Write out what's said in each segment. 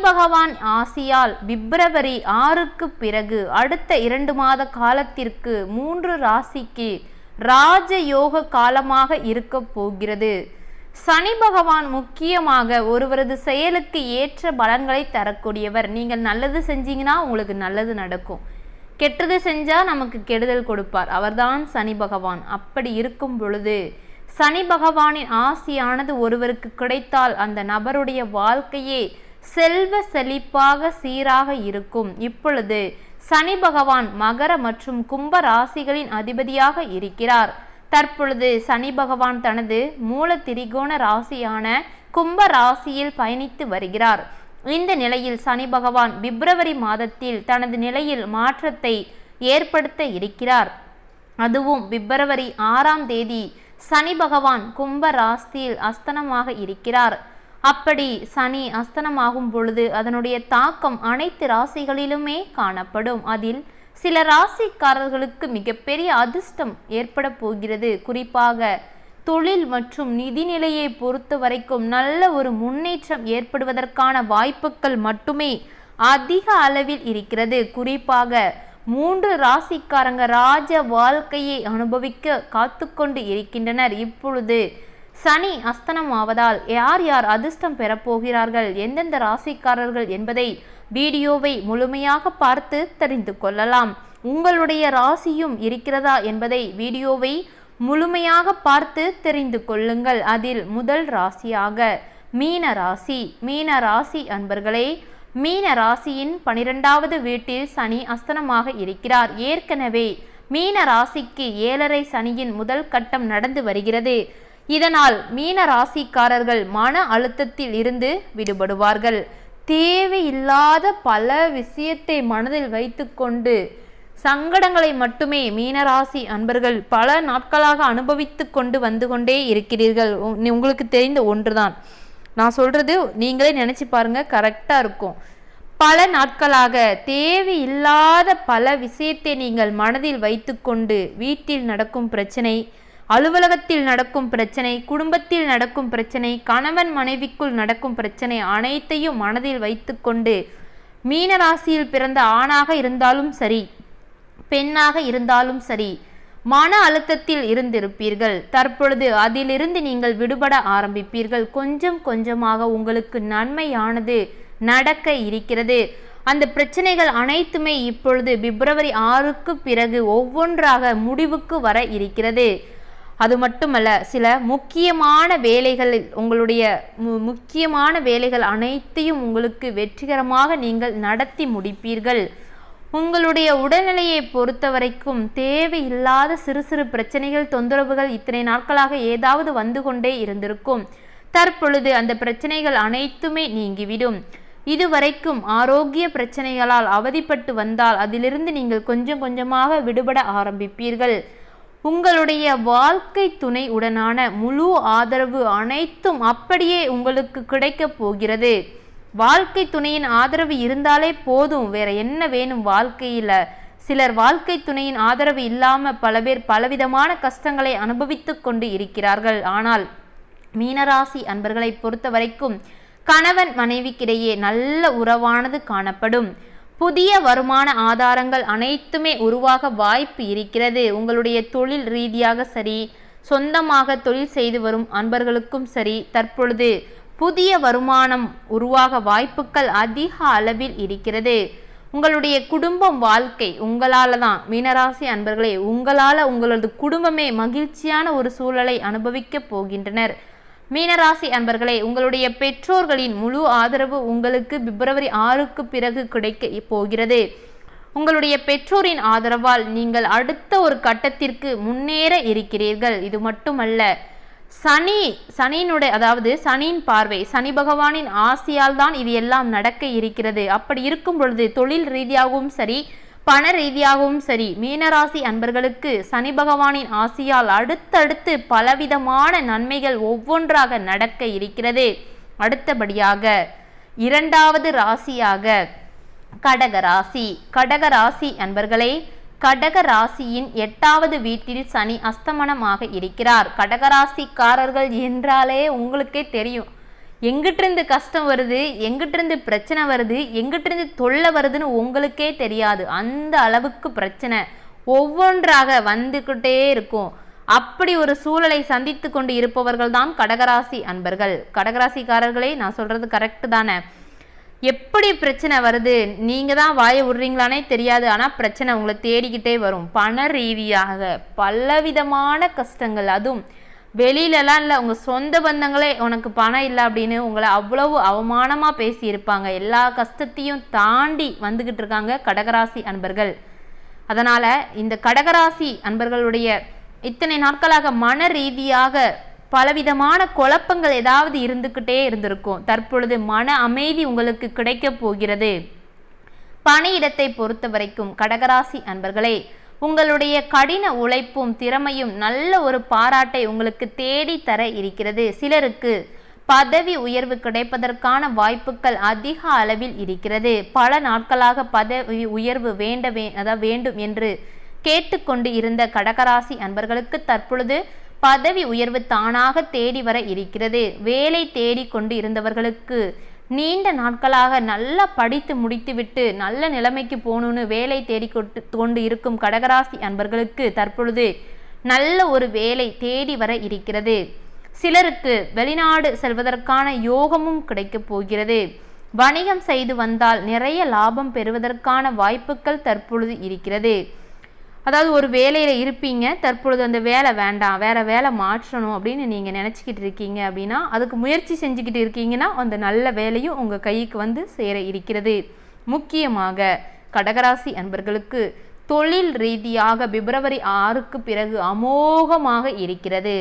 பகவான் ஆசியால் பிப்ரவரி 6க்கு பிறகு அடுத்த 2 மாத காலத்திற்கு 3 ராசிக்கு ராஜயோக காலமாக இருக்க போகிறது. சனி பகவான் முக்கியமாக ஒருவரது செயலுக்கு ஏற்ற பலன்களை தரக்கூடியவர். நீங்கள் நல்லது செஞ்சீங்கன்னா உங்களுக்கு நல்லது நடக்கும், கெட்டது செஞ்சா நமக்கு கெடுதல் கொடுப்பார். அவர்தான் சனி பகவான். அப்படி இருக்கும் பொழுது சனி பகவானின் ஆசியானது ஒருவருக்கு கிடைத்தால் அந்த நபருடைய வாழ்க்கையே செல்வ செழிப்பாக சீராக இருக்கும். இப்பொழுது சனி பகவான் மகர மற்றும் கும்ப ராசிகளின் அதிபதியாக இருக்கிறார். தற்பொழுது சனி பகவான் தனது மூல திரிகோண ராசியான கும்ப ராசியில் பயணித்து வருகிறார். இந்த நிலையில் சனி பகவான் பிப்ரவரி மாதத்தில் தனது நிலையில் மாற்றத்தை ஏற்படுத்த இருக்கிறார். அதுவும் பிப்ரவரி 6ஆம் தேதி சனி பகவான் கும்ப ராசியில் அஸ்தனமாக இருக்கிறார். அப்படி சனி அஸ்தனமாகும் பொழுது அதனுடைய தாக்கம் அனைத்து ராசிகளிலுமே காணப்படும். அதில் சில ராசிக்காரர்களுக்கு மிகப்பெரிய அதிர்ஷ்டம் ஏற்பட போகிறது. குறிப்பாக தொழில் மற்றும் நிதிநிலையை பொறுத்த வரைக்கும் நல்ல ஒரு முன்னேற்றம் ஏற்படுவதற்கான வாய்ப்புகள் மட்டுமே அதிக அளவில் இருக்கிறது. குறிப்பாக 3 ராசிக்காரங்க ராஜ வாழ்க்கையை அனுபவிக்க காத்து கொண்டு இருக்கின்றனர். இப்பொழுது சனி அஸ்தனம் ஆவதால் யார் யார் அதிர்ஷ்டம் பெறப்போகிறார்கள், எந்தெந்த ராசிக்காரர்கள் என்பதை வீடியோவை முழுமையாக பார்த்து தெரிந்து கொள்ளலாம். உங்களுடைய ராசியும் இருக்கிறதா என்பதை வீடியோவை முழுமையாக பார்த்து தெரிந்து கொள்ளுங்கள். அதில் முதல் ராசியாக மீன ராசி. மீன ராசி அன்பர்களே, மீன ராசியின் 12வது வீட்டில் சனி அஸ்தனமாக இருக்கிறார். ஏற்கனவே மீன ராசிக்கு 7.5 சனியின் முதல் கட்டம் நடந்து வருகிறது. இதனால் மீன ராசிக்காரர்கள் மன அழுத்தத்தில் இருந்து விடுபடுவார்கள். தேவையில்லாத பல விஷயத்தை மனதில் வைத்துக்கொண்டு சங்கடங்களை மட்டுமே மீனராசி அன்பர்கள் பல நாட்களாக அனுபவித்து கொண்டு வந்து கொண்டே இருக்கிறீர்கள். உங்களுக்கு தெரிந்த ஒன்றுதான் நான் சொல்றது, நீங்களே நினைச்சு பாருங்க, கரெக்டா இருக்கும். பல நாட்களாக தேவையில்லாத பல விஷயத்தை நீங்கள் மனதில் வைத்துக்கொண்டு வீட்டில் நடக்கும் பிரச்சனை, அலுவலகத்தில் நடக்கும் பிரச்சனை, குடும்பத்தில் நடக்கும் பிரச்சனை, கணவன் மனைவிக்குள் நடக்கும் பிரச்சனை அனைத்தையும் மனதில் வைத்துக்கொண்டு மீனராசியில் பிறந்த ஆணாக இருந்தாலும் சரி பெண்ணாக இருந்தாலும் சரி மன அழுத்தத்தில் இருந்திருப்பீர்கள். தற்பொழுது அதிலிருந்து நீங்கள் விடுபட ஆரம்பிப்பீர்கள். கொஞ்சம் கொஞ்சமாக உங்களுக்கு நன்மையானது நடக்க இருக்கிறது. அந்த பிரச்சனைகள் அனைத்துமே இப்பொழுது பிப்ரவரி 6க்கு பிறகு ஒவ்வொன்றாக முடிவுக்கு வர இருக்கிறது. அது மட்டுமல்ல, சில முக்கியமான வேலைகள், உங்களுடைய முக்கியமான வேலைகள் அனைத்தையும் உங்களுக்கு வெற்றிகரமாக நீங்கள் நடத்தி முடிப்பீர்கள். உங்களுடைய உடல்நிலையை பொறுத்த வரைக்கும் தேவையில்லாத சிறு சிறு பிரச்சனைகள், தொந்தரவுகள் இத்தனை நாட்களாக ஏதாவது வந்து கொண்டே இருந்திருக்கும். தற்பொழுது அந்த பிரச்சனைகள் அனைத்துமே நீங்கிவிடும். இதுவரைக்கும் ஆரோக்கிய பிரச்சனைகளால் அவதிப்பட்டு வந்தால் அதிலிருந்து நீங்கள் கொஞ்சம் கொஞ்சமாக விடுபட ஆரம்பிப்பீர்கள். உங்களுடைய வாழ்க்கை துணை உடனான முழு ஆதரவு அனைத்தும் அப்படியே உங்களுக்கு கிடைக்கப் போகிறது. வாழ்க்கை துணையின் ஆதரவு இருந்தாலே போதும், வேற என்ன வேணும் வாழ்க்கையில. சிலர் வாழ்க்கை துணையின் ஆதரவு இல்லாம பல பேர் பலவிதமான கஷ்டங்களை அனுபவித்து கொண்டு இருக்கிறார்கள். ஆனால் மீனராசி அன்பர்களை பொறுத்த வரைக்கும் கணவன் மனைவிக்கிடையே நல்ல உறவானது காணப்படும். புதிய வருமான ஆதாரங்கள் அனைத்துமே உருவாக வாய்ப்பு இருக்கிறது. உங்களுடைய தொழில் ரீதியாக சரி, சொந்தமாக தொழில் செய்து வரும் அன்பர்களுக்கும் சரி, தற்பொழுது புதிய வருமானம் உருவாக வாய்ப்புகள் அதிக அளவில் இருக்கிறது. உங்களுடைய குடும்பம் வாழ்க்கை உங்களால தான் மீனராசி அன்பர்களே, உங்களால உங்களது குடும்பமே மகிழ்ச்சியான ஒரு சூழலை அனுபவிக்க போகின்றனர். மீனராசி அன்பர்களே, உங்களுடைய பெற்றோர்களின் முழு ஆதரவு உங்களுக்கு பிப்ரவரி 6க்கு பிறகு கிடைக்க போகிறது. உங்களுடைய பெற்றோரின் ஆதரவால் நீங்கள் அடுத்த ஒரு கட்டத்திற்கு முன்னேற இருக்கிறீர்கள். இது மட்டுமல்ல, சனியினுடைய அதாவது சனியின் பார்வை, சனி பகவானின் ஆசியால் தான் இது எல்லாம் நடக்க இருக்கிறது. அப்படி இருக்கும் பொழுது தொழில் ரீதியாகவும் சரி, பண ரீதியாகவும் சரி, மீனராசி அன்பர்களுக்கு சனி பகவானின் ஆசியால் அடுத்தடுத்து பலவிதமான நன்மைகள் ஒவ்வொன்றாக நடக்க இருக்கிறது. அடுத்தபடியாக 2வது ராசியாக கடகராசி. கடகராசி அன்பர்களே, கடக ராசியின் 8வது வீட்டில் சனி அஸ்தமனமாக இருக்கிறார். கடகராசிக்காரர்கள் என்றாலே உங்களுக்கே தெரியும், எங்கிட்டிருந்து கஷ்டம் வருது, எங்கிட்டிருந்து பிரச்சனை வருது, எங்கிட்டிருந்து தொல்லை வருதுன்னு உங்களுக்கே தெரியாது. அந்த அளவுக்கு பிரச்சனை ஒவ்வொன்றாக வந்துக்கிட்டே இருக்கும். அப்படி ஒரு சூழலை சந்தித்து கொண்டு இருப்பவர்கள் தான் கடகராசி அன்பர்கள். கடகராசிக்காரர்களே, நான் சொல்றது கரெக்டு தானே? எப்படி பிரச்சனை வருது, நீங்கள் தான் வாயை விடுறீங்களானே தெரியாது. ஆனால் பிரச்சனை உங்களை தேடிக்கிட்டே வரும். பண ரீதியாக பலவிதமான கஷ்டங்கள், அதுவும் வெளியிலலாம் இல்லை, உங்கள் சொந்த பந்தங்களே உனக்கு பணம் இல்லை அப்படின்னு உங்களை அவ்வளவு அவமானமாக பேசியிருப்பாங்க. எல்லா கஷ்டத்தையும் தாண்டி வந்துக்கிட்டு இருக்காங்க கடகராசி அன்பர்கள். அதனால் இந்த கடகராசி அன்பர்களுடைய இத்தனை நாட்களாக மன ரீதியாக பலவிதமான குழப்பங்கள் ஏதாவது இருந்துக்கிட்டே இருந்திருக்கும். தற்பொழுது மன அமைதி உங்களுக்கு கிடைக்க போகிறது. பணியிடத்தை பொறுத்த வரைக்கும் கடகராசி அன்பர்களே, உங்களுடைய கடின உழைப்பும் திறமையும் நல்ல ஒரு பாராட்டை உங்களுக்கு தேடி தர இருக்கிறது. சிலருக்கு பதவி உயர்வு கிடைப்பதற்கான வாய்ப்புகள் அதிக அளவில் இருக்கிறது. பல நாட்களாக பதவி உயர்வு வேண்டும் என்று கேட்டுக்கொண்டு இருந்த கடகராசி அன்பர்களுக்கு தற்பொழுது பதவி உயர்வு தானாக தேடி வர இருக்கிறது. வேலை தேடி கொண்டு இருந்தவர்களுக்கு நீண்ட நாட்களாக நல்லா படித்து முடித்துவிட்டு நல்ல நிலைமைக்கு போகணுன்னு வேலை தேடி கொண்டு இருக்கும் கடகராசி அன்பர்களுக்கு தற்பொழுது நல்ல ஒரு வேலை தேடி வர இருக்கிறது. சிலருக்கு வெளிநாடு செல்வதற்கான யோகமும் கிடைக்கப் போகிறது. வணிகம் செய்து வந்தால் நிறைய லாபம் பெறுவதற்கான வாய்ப்புகள் தற்பொழுது இருக்கிறது. அதாவது ஒரு வேலையில் இருப்பீங்க, தற்பொழுது அந்த வேலை வேண்டாம், வேறு வேலை மாற்றணும் அப்படின்னு நீங்கள் நினச்சிக்கிட்டு இருக்கீங்க அப்படின்னா, அதுக்கு முயற்சி செஞ்சுக்கிட்டு இருக்கீங்கன்னா அந்த நல்ல வேலையும் உங்கள் கைக்கு வந்து சேர இருக்கிறது. முக்கியமாக கடகராசி அன்பர்களுக்கு தொழில் ரீதியாக பிப்ரவரி 6க்கு பிறகு அமோகமாக இருக்கிறது.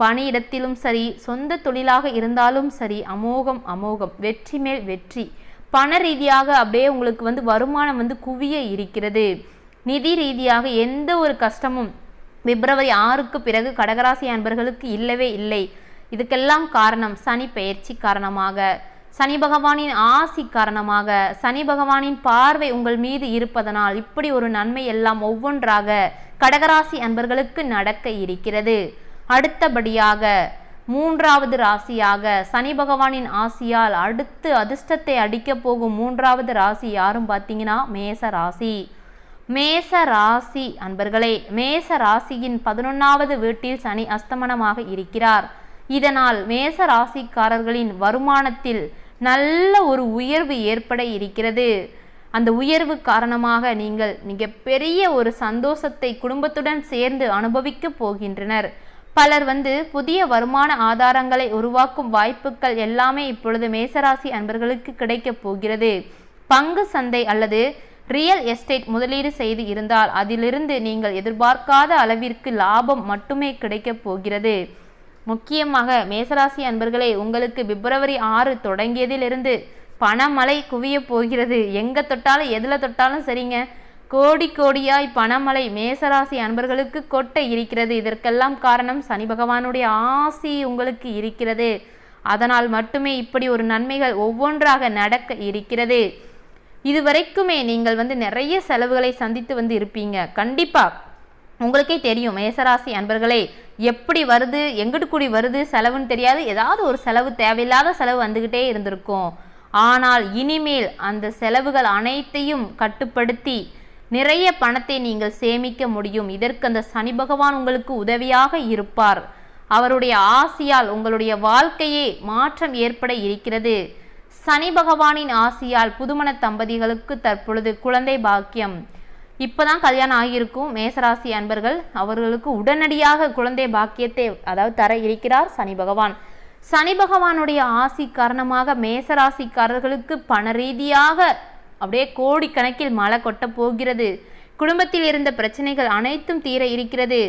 பணியிடத்திலும் சரி, சொந்த தொழிலாக இருந்தாலும் சரி, அமோகம், வெற்றி மேல் வெற்றி. பண ரீதியாக அப்படியே உங்களுக்கு வந்து வருமானம் வந்து குவிய இருக்கிறது. நிதி ரீதியாக எந்த ஒரு கஷ்டமும் பிப்ரவரி 6க்கு பிறகு கடகராசி அன்பர்களுக்கு இல்லவே இல்லை. இதுக்கெல்லாம் காரணம் சனி பெயர்ச்சி காரணமாக, சனி பகவானின் ஆசி காரணமாக, சனி பகவானின் பார்வை உங்கள் மீது இருப்பதனால் இப்படி ஒரு நன்மை எல்லாம் ஒவ்வொன்றாக கடகராசி அன்பர்களுக்கு நடக்க இருக்கிறது. அடுத்தபடியாக 3வது ராசியாக சனி பகவானின் ஆசியால் அடுத்து அதிர்ஷ்டத்தை அடிக்க போகும் 3வது ராசி யாரும் பார்த்தீங்கன்னா மேச ராசி. மேச ராசி அன்பர்களே, மேச ராசியின் 11வது வீட்டில் சனி அஸ்தமனமாக இருக்கிறார். இதனால் மேச ராசிக்காரர்களின் வருமானத்தில் நல்ல ஒரு உயர்வு ஏற்பட இருக்கிறது. அந்த உயர்வு காரணமாக நீங்கள் மிகப்பெரிய ஒரு சந்தோஷத்தை குடும்பத்துடன் சேர்ந்து அனுபவிக்க போகின்றனர். பலர் புதிய வருமான ஆதாரங்களை உருவாக்கும் வாய்ப்புகள் எல்லாமே இப்பொழுது மேசராசி அன்பர்களுக்கு கிடைக்க போகிறது. பங்கு சந்தை அல்லது ரியல் எஸ்டேட் முதலீடு செய்து இருந்தால் அதிலிருந்து நீங்கள் எதிர்பார்க்காத அளவிற்கு லாபம் மட்டுமே கிடைக்கப் போகிறது. முக்கியமாக மேசராசி அன்பர்களே, உங்களுக்கு பிப்ரவரி 6 தொடங்கியதிலிருந்து பணமழை குவிய போகிறது. எங்கே தொட்டாலும் எதில் தொட்டாலும் சரிங்க, கோடி கோடியாய் பணமழை மேசராசி அன்பர்களுக்கு கொட்ட இருக்கிறது. இதற்கெல்லாம் காரணம் சனி பகவானுடைய ஆசி உங்களுக்கு இருக்கிறது. அதனால் மட்டுமே இப்படி ஒரு நன்மைகள் ஒவ்வொன்றாக நடக்க இருக்கிறது. இதுவரைக்குமே நீங்கள் நிறைய செலவுகளை சந்தித்து இருப்பீங்க. கண்டிப்பாக உங்களுக்கே தெரியும் மேசராசி அன்பர்களே, எப்படி வருது எங்கிட்டு கூடி வருது செலவுன்னு தெரியாது. ஏதாவது ஒரு செலவு, தேவையில்லாத செலவு வந்துக்கிட்டே இருந்திருக்கும். ஆனால் இனிமேல் அந்த செலவுகள் அனைத்தையும் கட்டுப்படுத்தி நிறைய பணத்தை நீங்கள் சேமிக்க முடியும். இதற்கு அந்த சனி பகவான் உங்களுக்கு உதவியாக இருப்பார். அவருடைய ஆசியால் உங்களுடைய வாழ்க்கையே மாற்றம் ஏற்பட இருக்கிறது. சனி பகவானின் ஆசியால் புதுமண தம்பதிகளுக்கு தற்பொழுது குழந்தை பாக்கியம். இப்போதான் கல்யாணம் ஆகியிருக்கும் மேசராசி அன்பர்கள், அவர்களுக்கு உடனடியாக குழந்தை பாக்கியத்தை தர இருக்கிறார் சனி பகவான். சனி பகவானுடைய ஆசி காரணமாக மேசராசிக்காரர்களுக்கு பண ரீதியாக அப்படியே கோடிக்கணக்கில் மழை கொட்ட போகிறது. குடும்பத்தில் இருந்த பிரச்சனைகள் அனைத்தும் தீர இருக்கிறது.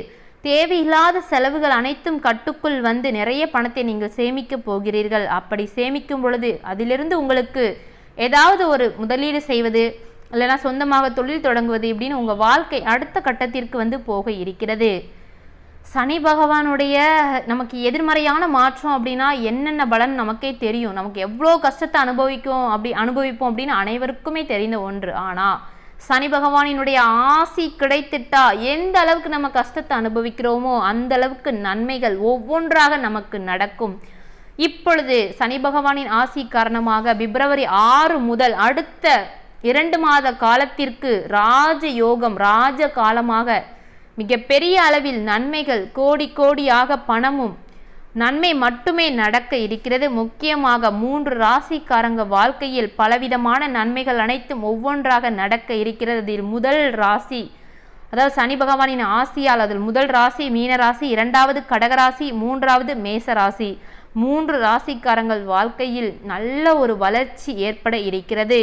தேவையில்லாத செலவுகள் அனைத்தும் கட்டுக்குள் நிறைய பணத்தை நீங்கள் சேமிக்க போகிறீர்கள். அப்படி சேமிக்கும் பொழுது அதிலிருந்து உங்களுக்கு ஏதாவது ஒரு முதலீடு செய்வது, இல்லைனா சொந்தமாக தொழில் தொடங்குவது, இப்படின்னு உங்கள் வாழ்க்கை அடுத்த கட்டத்திற்கு போக இருக்கிறது. சனி பகவானுடைய நமக்கு எதிர்மறையான மாற்றம் அப்படின்னா என்னென்ன பலன் நமக்கே தெரியும். நமக்கு எவ்வளோ கஷ்டத்தை அனுபவிப்போம் அப்படின்னு அனைவருக்குமே தெரிந்த ஒன்று. ஆனால் சனி பகவானினுடைய ஆசி கிடைத்திட்டா எந்த அளவுக்கு நம்ம கஷ்டத்தை அனுபவிக்கிறோமோ அந்த அளவுக்கு நன்மைகள் ஒவ்வொன்றாக நமக்கு நடக்கும். இப்பொழுது சனி பகவானின் ஆசி காரணமாக பிப்ரவரி 6 முதல் அடுத்த 2 மாத காலத்திற்கு ராஜ யோகம், ராஜ காலமாக மிகப்பெரிய அளவில் நன்மைகள், கோடி கோடியாக பணமும் நன்மை மட்டுமே நடக்க இருக்கிறது. முக்கியமாக 3 ராசிக்காரங்க வாழ்க்கையில் பலவிதமான நன்மைகள் அனைத்தும் ஒவ்வொன்றாக நடக்க இருக்கிறது. இதில் முதல் ராசி, அதாவது சனி பகவானின் ஆசியால் அதில் முதல் ராசி மீன ராசி, 2வது கடகராசி, 3வது மேச ராசி. 3 ராசிக்காரங்கள் வாழ்க்கையில் நல்ல ஒரு வளர்ச்சி ஏற்பட இருக்கிறது.